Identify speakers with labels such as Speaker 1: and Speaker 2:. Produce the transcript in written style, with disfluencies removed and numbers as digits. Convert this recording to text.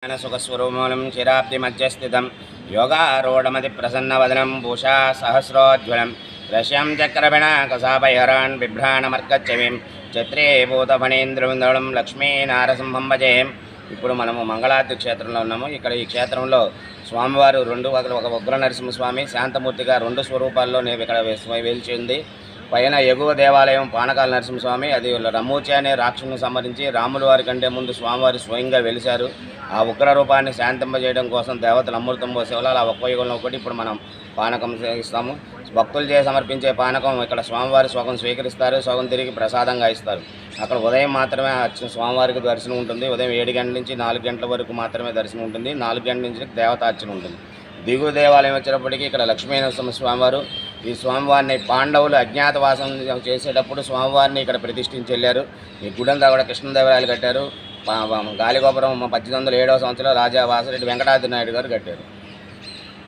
Speaker 1: सुखस्वरूपमूलं क्षीराब्धिमध्यस्थितं योगारूढमतिप्रसन्नवदनं भूषा सहस्रोज्ज्वलं रश्यं चक्रविणाकसापहरान् बिभ्राणमर्कच्चवीं చత్రే భూతఫణీంద్రవిందళం లక్ష్మీనారసింహం భజే. ఇప్పుడు మనము మంగళాద్రి క్షేత్రంలో ఉన్నాము. ఇక్కడ ఈ క్షేత్రంలో స్వామివారు ఒక ఉగ్ర నరసింహస్వామి శాంతమూర్తిగా రెండు స్వరూపాల్లో ఇక్కడ వెలిచి ఉంది. పైన ఎగువ దేవాలయం పానకాల నరసింహస్వామి, అది రమూచి అనే రాక్షసుని సంహరించి రాముల వారి కంటే ముందు స్వామివారి స్వయంగా వెలిశారు. ఆ ఉగ్ర రూపాన్ని శాంతింపజేయడం కోసం దేవతలు అమృతం పోసేవాళ్ళు. అలా ఒక్క యుగంలో ఒకటి ఇప్పుడు మనం పానకం సేవిస్తాము. భక్తులు సమర్పించే పానకం ఇక్కడ స్వామివారి సగం స్వీకరిస్తారు, సగం తిరిగి ప్రసాదంగా ఇస్తారు. అక్కడ ఉదయం మాత్రమే స్వామివారికి దర్శనం ఉంటుంది. ఉదయం 7 గంటల నుంచి 4 గంటల వరకు మాత్రమే దర్శనం ఉంటుంది. 4 గంటల నుంచి దేవతార్చన ఉంటుంది. దిగువ దేవాలయం వచ్చినప్పటికీ ఇక్కడ లక్ష్మీనరసింహ స్వామివారు, ఈ స్వామివారిని పాండవులు అజ్ఞాతవాసం చేసేటప్పుడు స్వామివారిని ఇక్కడ ప్రతిష్ఠించి వెళ్ళారు. ఈ గుడంతా కూడా కృష్ణదేవరాయలు కట్టారు. గాలిగోపురం 1807వ సంవత్సరంలో రాజా వాసిరెడ్డి వెంకటాద్రి నాయుడు గారు కట్టారు.